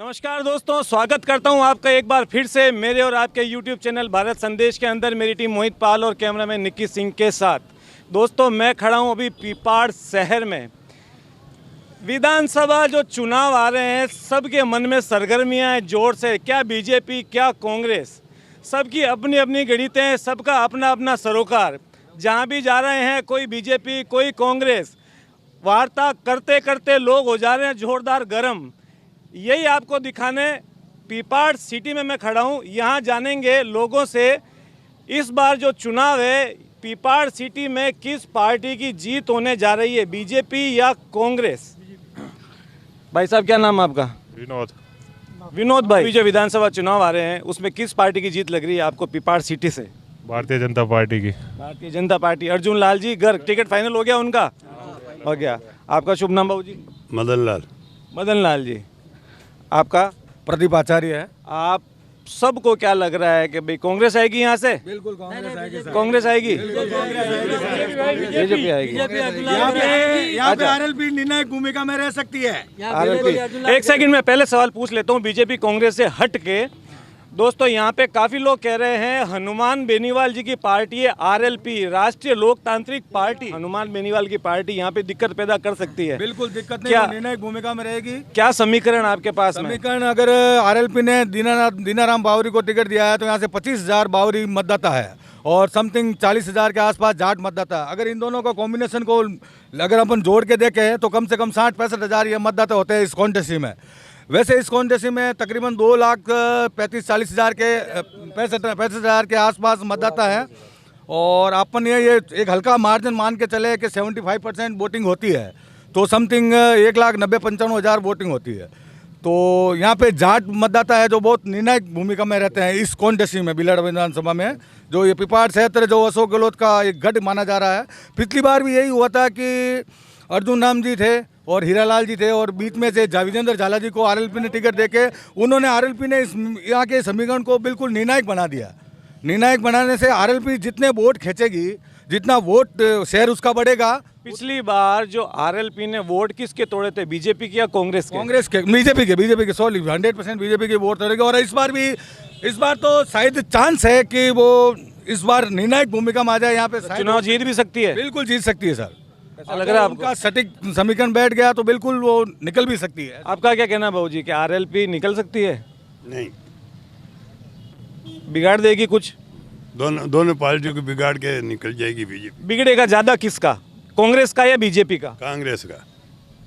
नमस्कार दोस्तों, स्वागत करता हूं आपका एक बार फिर से मेरे और आपके YouTube चैनल भारत संदेश के अंदर। मेरी टीम मोहित पाल और कैमरामैन निक्की सिंह के साथ। दोस्तों, मैं खड़ा हूं अभी पीपाड़ शहर में। विधानसभा जो चुनाव आ रहे हैं, सबके मन में सरगर्मियां हैं जोर से। क्या बीजेपी, क्या कांग्रेस, सबकी अपनी अपनी गणितें हैं, सबका अपना अपना सरोकार। जहाँ भी जा रहे हैं, कोई बीजेपी कोई कांग्रेस, वार्ता करते करते लोग हो जा रहे हैं जोरदार गर्म। यही आपको दिखाने पीपाड़ सिटी में मैं खड़ा हूँ। यहाँ जानेंगे लोगों से इस बार जो चुनाव है पीपाड़ सिटी में किस पार्टी की जीत होने जा रही है, बीजेपी या कांग्रेस। भाई साहब, क्या नाम है आपका? विनोद भाई, जो विधानसभा चुनाव आ रहे हैं उसमें किस पार्टी की जीत लग रही है आपको पीपाड़ सिटी से? भारतीय जनता पार्टी की। Bharatiya Janata party. Arjun Lal ji Garg, ticket final हो गया उनका? हो गया। आपका शुभ नाम बाबू जी? मदन लाल। मदन लाल जी। आपका? प्रदीप आचार्य है। आप सबको क्या लग रहा है कि भाई कांग्रेस आएगी यहाँ से? बिल्कुल कांग्रेस आएगी सर। कांग्रेस आएगी, बीजेपी आएगी। यहाँ पे आरएलपी निर्णायक भूमिका में रह सकती है। आरएलपी। एक सेकंड में पहले सवाल पूछ लेता हूँ बीजेपी कांग्रेस से हट के। दोस्तों, यहाँ पे काफी लोग कह रहे हैं हनुमान बेनीवाल जी की पार्टी है आरएलपी, राष्ट्रीय लोकतांत्रिक पार्टी। हनुमान बेनीवाल की पार्टी यहाँ पे दिक्कत पैदा कर सकती है। बिल्कुल दिक्कत नहीं, क्या निर्णायक भूमिका में रहेगी। क्या समीकरण आपके पास में? समीकरण, अगर आरएलपी ने दीनाराम बावरी को टिकट दिया है तो यहाँ से 25,000 बावरी मतदाता है और समथिंग 40,000 के आसपास जाट मतदाता। अगर इन दोनों का कॉम्बिनेशन को अगर अपन जोड़ के देखें तो कम से कम 60-65,000 ये मतदाता होते हैं इस कॉन्टेस्टी में। वैसे इस कॉन्टेस्टी में तकरीबन 2,35,40,000 के 65,000 के आसपास मतदाता है और अपन ये एक हल्का मार्जिन मान के चले कि 75% वोटिंग होती है तो समथिंग 1,90,95,000 वोटिंग होती है। तो यहाँ पे जाट मतदाता है जो बहुत निर्णायक भूमिका में रहते हैं इस कॉन्टेस्टी में। बिलाड़ विधानसभा में जो ये पीपाड़ क्षेत्र जो अशोक गहलोत का एक गढ़ माना जा रहा है। पिछली बार भी यही हुआ था कि अर्जुन राम जी थे और हीरालाल जी थे और बीच में से विजेंद्र झाला जी को आरएलपी ने टिकट देके उन्होंने आरएलपी ने इस यहाँ के समीकरण को बिल्कुल निर्णायक बना दिया। निर्णायक बनाने से आरएलपी जितने वोट खींचेगी, जितना वोट शेयर उसका बढ़ेगा। पिछली बार जो आरएलपी ने वोट किसके तोड़े थे, बीजेपी के या कांग्रेस के? कांग्रेस के, बीजेपी के 100% बीजेपी के वोट तोड़ेगा। और इस बार तो शायद चांस है कि वो इस बार निर्णायक भूमिका में आ जाए। यहाँ पे चुनाव जीत भी सकती है। बिल्कुल जीत सकती है सर। लग रहा है आपका सटीक समीकरण बैठ गया तो बिल्कुल वो निकल भी सकती है। आपका क्या कहना है बाबू जी, कि आरएलपी निकल सकती है? नहीं, बिगाड़ देगी कुछ? दोनों पार्टियों को बिगाड़ के निकल जाएगी बीजेपी। बिगड़ेगा ज्यादा किसका, कांग्रेस का या बीजेपी का? कांग्रेस का।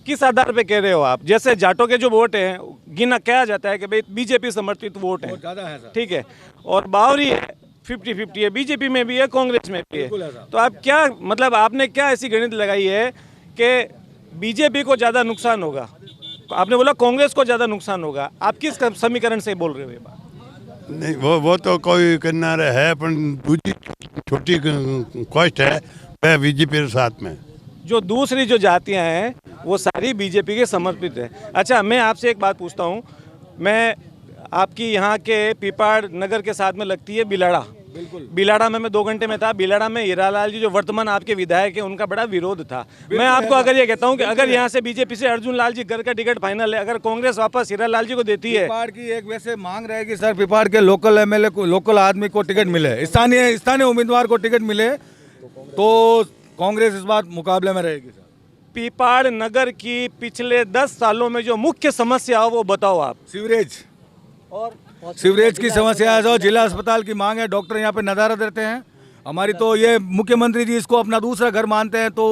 किस आधार पे कह रहे हो आप? जैसे जाटों के जो वोट हैं गिना कहा जाता है कि भाई बीजेपी समर्थित वोट है, ज्यादा है सर। ठीक है, और बावरी है 50-50 है, बीजेपी में भी है कांग्रेस में भी है। तो आप क्या मतलब आपने क्या ऐसी गणित लगाई है कि बीजेपी को ज़्यादा नुकसान होगा? आपने बोला कांग्रेस को ज़्यादा नुकसान होगा। आप किस समीकरण से बोल रहे हो ये बात? नहीं, वो तो कोई करना है, पर दूसरी छोटी कॉस्ट है वह बीजेपी के साथ में। जो दूसरी जो जातियां हैं वो सारी बीजेपी के समर्पित है। अच्छा, मैं आपसे एक बात पूछता हूँ। मैं आपकी यहाँ के पीपाड़ नगर के साथ में लगती है बिलाड़ा। बिल्कुल। बिलाड़ा में मैं 2 घंटे में था। बिलाड़ा में हीरालाल जी जो वर्तमान आपके विधायक है उनका बड़ा विरोध था। मैं आपको अगर ये कहता हूँ कि अगर यहाँ से बीजेपी से अर्जुन लाल जी घर का टिकट फाइनल है, अगर कांग्रेस वापस हीरालाल जी को देती है। पीपाड़ की एक वैसे मांग रहेगी सर, पीपाड़ के लोकल एमएलए को, लोकल आदमी को टिकट मिले, स्थानीय उम्मीदवार को टिकट मिले तो कांग्रेस इस बार मुकाबले में रहेगी सर। पीपाड़ नगर की पिछले 10 सालों में जो मुख्य समस्या हो वो बताओ आप। सीवरेज की समस्या है। जो जिला अस्पताल की मांग है, डॉक्टर यहाँ पे नदारत रहते हैं। हमारी तो ये मुख्यमंत्री जी इसको अपना दूसरा घर मानते हैं तो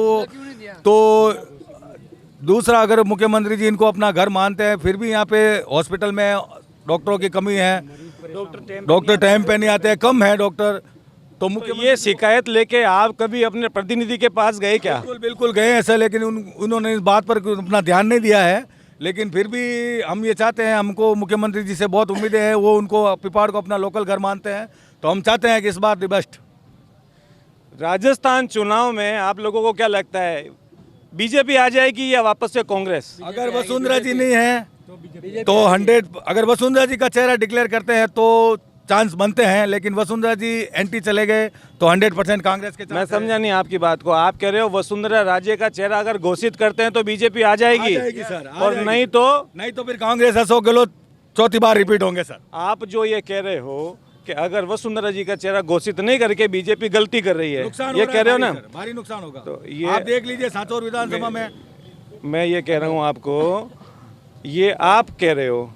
दूसरा, अगर मुख्यमंत्री जी इनको अपना घर मानते हैं फिर भी यहाँ पे हॉस्पिटल में डॉक्टरों की कमी है। डॉक्टर टाइम पे नहीं आते हैं, कम है डॉक्टर। तो ये शिकायत लेके आप कभी अपने प्रतिनिधि के पास गए क्या? बिल्कुल गए हैं सर, लेकिन उन्होंने इस बात पर अपना ध्यान नहीं दिया है। लेकिन फिर भी हम ये चाहते हैं, हमको मुख्यमंत्री जी से बहुत उम्मीदें हैं, वो उनको पीपाड़ को अपना लोकल घर मानते हैं, तो हम चाहते हैं कि इस बार दी बेस्ट। राजस्थान चुनाव में आप लोगों को क्या लगता है, बीजेपी आ जाएगी या वापस से कांग्रेस? अगर वसुंधरा जी नहीं है तो 100, अगर वसुंधरा जी का चेहरा डिक्लेयर करते हैं तो चांस बनते हैं, लेकिन वसुंधरा जी एंटी चले गए तो 100% कांग्रेस के चांस। मैं समझा नहीं आपकी बात को। आप कह रहे हो वसुंधरा राजे का चेहरा अगर घोषित करते हैं तो बीजेपी आ जाएगी सर, और नहीं तो फिर कांग्रेस अशोक गहलोत चौथी बार रिपीट होंगे सर। आप जो ये कह रहे हो कि अगर वसुंधरा जी का चेहरा घोषित नहीं करके बीजेपी गलती कर रही है, नुकसान ये कह रहे हो ना, भारी नुकसान होगा। तो ये आप देख लीजिए सांचौर विधानसभा में। मैं ये कह रहा हूँ आपको, ये आप कह रहे हो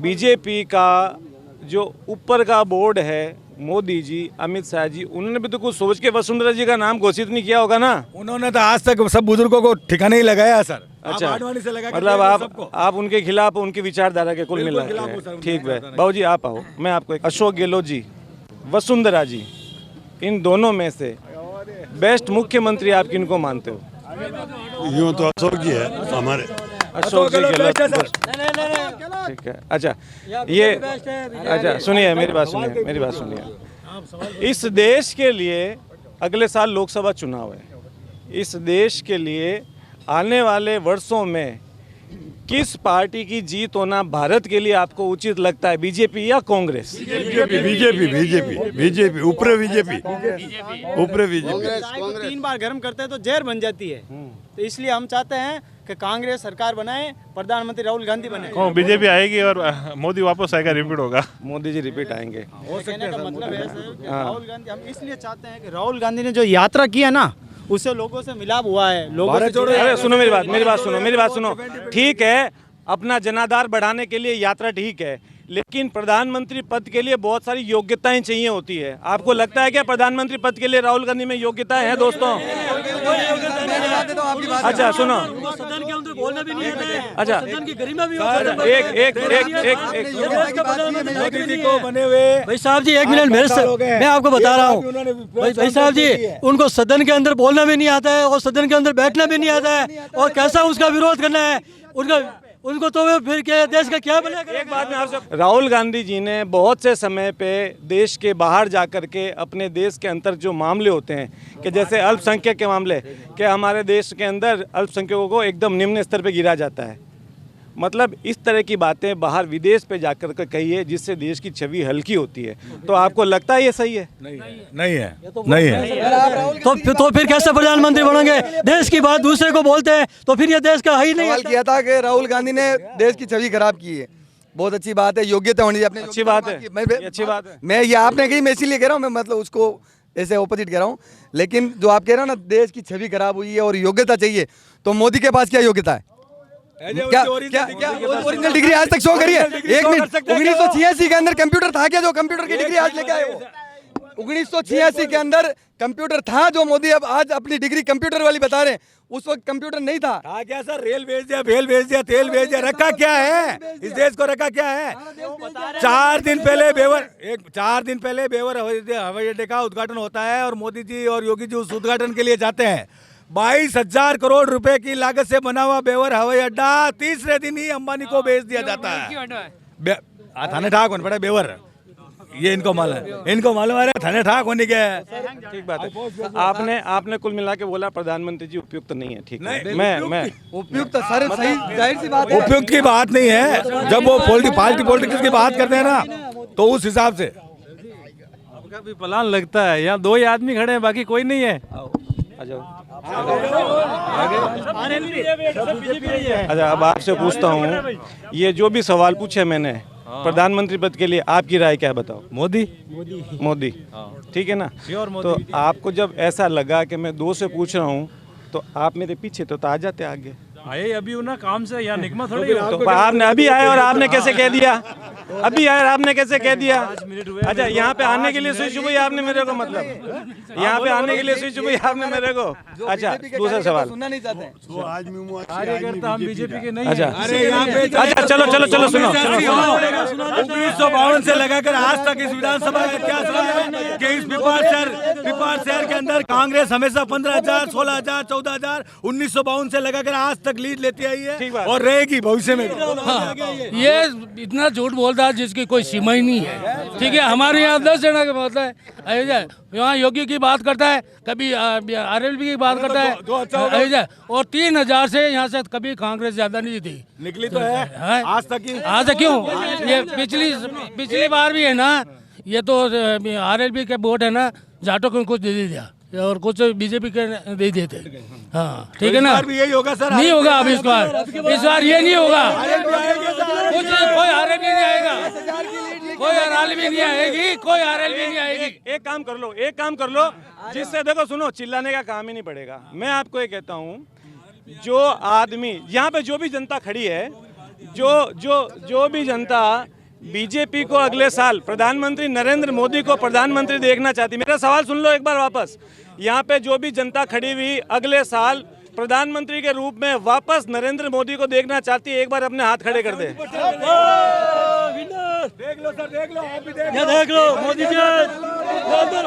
बीजेपी का जो ऊपर का बोर्ड है, मोदी जी, अमित शाह जी, उन्होंने भी तो कुछ सोच के वसुंधरा जी का नाम घोषित नहीं किया होगा ना। उन्होंने तो आज तक सब बुजुर्गों को ठिकाने ही लगाया सर। अच्छा, आप आडवाणी से लगा के मतलब देखो सबको। आप उनके खिलाफ, उनकी विचारधारा के कुल मिला खिलाफ हूँ सर, के। उनकी ठीक है विचारधारा। बाबू जी, आप आओ, मैं आपको अशोक गहलोत जी, वसुंधरा जी, इन दोनों में से बेस्ट मुख्यमंत्री आप किनको मानते हो? यूँ तो अशोक जी है हमारे। अशोक जी गहलोत, ठीक है। अच्छा, ये अच्छा सुनिए, मेरी बात सुनिए। इस देश के लिए अगले साल लोकसभा चुनाव है। इस देश के लिए आने वाले वर्षों में किस पार्टी की जीत होना भारत के लिए आपको उचित लगता है, बीजेपी या कांग्रेस? बीजेपी ऊपर बीजेपी। 3 बार गर्म करते हैं तो जहर बन जाती है, तो इसलिए हम चाहते हैं कि कांग्रेस सरकार बनाए, प्रधानमंत्री राहुल गांधी बने। बीजेपी आएगी और मोदी वापस आएगा, रिपीट होगा। मोदी जी रिपीट आएंगे। कहने का मतलब है सर कि राहुल गांधी, हम इसलिए चाहते हैं कि राहुल गांधी ने जो यात्रा किया ना, उससे लोगों से मिलाप हुआ है, लोगों से जुड़े। अरे सुनो मेरी बात सुनो। ठीक है, अपना जनाधार बढ़ाने के लिए यात्रा ठीक है, लेकिन प्रधानमंत्री पद के लिए बहुत सारी योग्यताएं चाहिए होती है। आपको लगता है क्या प्रधानमंत्री पद के लिए राहुल गांधी में योग्यताएं हैं दोस्तों? अच्छा सुनो, सदन के अंदर बोलना भी नहीं आता है। अच्छा सदन की गरिमा भी एक मोदी जी को बने हुए भाई साहब जी, 1 मिनट मेरे से, मैं आपको बता रहा हूँ भाई साहब जी, उनको सदन के अंदर बोलना भी नहीं आता है और सदन के अंदर बैठना भी नहीं आता है, और कैसा उसका विरोध करना है उनको तो फिर क्या देश का क्या बनेगा? एक बात में आपसे, राहुल गांधी जी ने बहुत से समय पे देश के बाहर जाकर के अपने देश के अंदर जो मामले होते हैं, कि जैसे अल्पसंख्यक के मामले, कि हमारे देश के अंदर अल्पसंख्यकों को एकदम निम्न स्तर पे गिरा जाता है, मतलब इस तरह की बातें बाहर विदेश पे जाकर के कही है, जिससे देश की छवि हल्की होती है। तो आपको लगता है ये सही है? नहीं है। तो फिर कैसे प्रधानमंत्री बनेंगे? देश की बात दूसरे को बोलते हैं तो फिर ये देश का है ही नहीं। सवाल किया था कि राहुल गांधी ने देश की छवि खराब की है। बहुत अच्छी बात है, योग्यता होनी चाहिए अपने। अच्छी बात है, ये अच्छी बात है। मैं ये आपने कही, मैं इसीलिए कह रहा हूँ, मैं मतलब उसको ऐसे ऑपोजिट कह रहा हूँ। लेकिन जो आप कह रहे हो ना, देश की छवि खराब हुई है और योग्यता चाहिए, तो मोदी के पास क्या योग्यता है? क्या ओरिजिनल डिग्री आज तक शो करिए? 1 मिनट, 1986 के अंदर कंप्यूटर था क्या जो कंप्यूटर की डिग्री आज लेके आए हो? 1986 के अंदर कंप्यूटर था जो मोदी अब आज अपनी डिग्री कंप्यूटर वाली बता रहे हैं, उस वक्त कंप्यूटर नहीं था। क्या सर, रेल भेज दिया, भेल भेज दिया, तेल भेज दिया, रखा क्या है इस देश को? रखा क्या है? 4 दिन पहले बेवर हवाई अड्डे का उद्घाटन होता है और मोदी जी और योगी जी उस उद्घाटन के लिए जाते हैं। 22,000 करोड़ रुपए की लागत से बना हुआ बेवर हवाई अड्डा तीसरे दिन ही अंबानी को बेच दिया जाता है। थाने ठाक होने पड़े बेवर, ये इनको मालूम है थाने ठाक होने के। ठीक बात है। आपने कुल मिला के बोला प्रधानमंत्री जी उपयुक्त नहीं है, ठीक है। मैं उपयुक्त सर, सही जाहिर सी बात है, उपयुक्त की बात नहीं है। जब वो पार्टी पॉलिटिक्स की बात करते हैं ना, तो उस हिसाब से आपका भी प्लान लगता है। यहाँ 2 ही आदमी खड़े हैं, बाकी कोई नहीं है। अच्छा, अब आपसे पूछता हूँ, ये जो भी सवाल पूछे मैंने प्रधानमंत्री पद के लिए, आपकी राय क्या है बताओ? मोदी। ठीक है ना? तो आपको जब ऐसा लगा कि मैं 2 से पूछ रहा हूँ, तो आप मेरे पीछे तो आ जाते आगे। आए अभी ना काम से, यहाँ निकमा थोड़ी। तो आपने अभी आए और आपने कैसे कह दिया? अभी आए और आपने कैसे कह दिया? अच्छा, यहाँ पे आने के लिए स्विच हुई आपने मेरे को, मतलब यहाँ पे आने के लिए स्विच हुई आपने मेरे को। अच्छा, दूसरा सवाल। सुनना नहीं चाहते। कार्यकर्ता हम बीजेपी के नहीं। अच्छा अच्छा, चलो सुनो। 1952 से लगाकर आज तक इस विधानसभा का क्या सुना है कि इस पिपार शहर के अंदर कांग्रेस हमेशा 15,000, 16,000, 14,000, 1952 से लगाकर आज तक लीड लेती आई है और रहेगी भविष्य में। ये इतना झूठ बोलता है जिसकी कोई सीमा ही नहीं है। ठीक है, हमारे यहाँ 10 जना का बोलता है, यहाँ योगी की बात करता है, कभी आरएलबी की बात करता है, और 3,000 से यहाँ से कभी कांग्रेस ज्यादा नहीं थी, निकली तो है आज तक क्यों? ये पिछली बार भी है ना, ये तो आरएलबी के वोट है ना, जाटों को कुछ दे दिया और कुछ बीजेपी के दे देते। हाँ ठीक है ना, भी यही होगा सर? नहीं होगा अब इस बार ये नहीं होगा। कुछ कोई आरएलवी नहीं आएगी, कोई आरएलवी नहीं आएगी। एक काम कर लो, एक काम कर लो, जिससे देखो सुनो, चिल्लाने का काम ही नहीं पड़ेगा। मैं आपको ये कहता हूँ, जो आदमी यहाँ पे, जो भी जनता खड़ी है, जो भी जनता बीजेपी को अगले साल प्रधानमंत्री नरेंद्र मोदी को प्रधानमंत्री देखना चाहती, मेरा सवाल सुन लो एक बार वापस। यहाँ पे जो भी जनता खड़ी हुई अगले साल प्रधानमंत्री के रूप में वापस नरेंद्र मोदी को देखना चाहती है, एक बार अपने हाथ खड़े कर दे। देख लो सर, देख लो, आप भी देख लो, देख लो मोदी जी, मोदी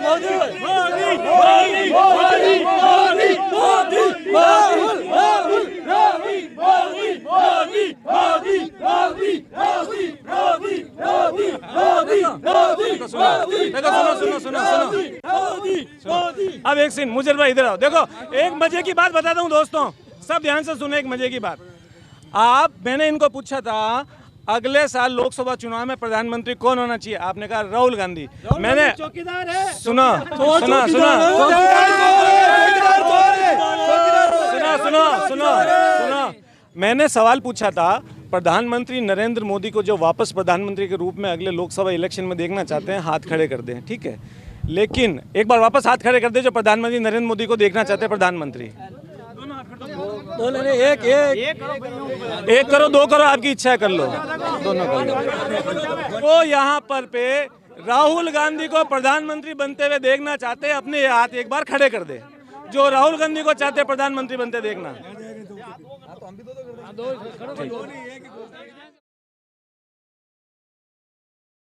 मोदी मोदी मोदी मोदी मोदी अब एक सीन, मुजर भाई इधर आओ। देखो एक मजे की बात बताता हूँ दोस्तों, सब ध्यान से सुनो, एक मजे की बात। मैंने इनको पूछा था अगले साल लोकसभा चुनाव में प्रधानमंत्री कौन होना चाहिए, आपने कहा राहुल गांधी। मैंने चौकीदार है, सुना सुना सुना सुना सुना मैंने सवाल पूछा था, प्रधानमंत्री नरेंद्र मोदी को जो वापस प्रधानमंत्री के रूप में अगले लोकसभा इलेक्शन में देखना चाहते हैं, हाथ खड़े कर दें, ठीक है। लेकिन एक बार वापस हाथ खड़े कर दे जो प्रधानमंत्री नरेंद्र मोदी को देखना चाहते हैं प्रधानमंत्री। एक करो, दो करो, आपकी इच्छा है कर लो, दोनों कर लो। तो यहाँ पर पे राहुल गांधी को प्रधानमंत्री बनते हुए देखना चाहते हैं, अपने हाथ एक बार खड़े कर दे। जो राहुल गांधी को चाहते हैं प्रधानमंत्री बनते देखना।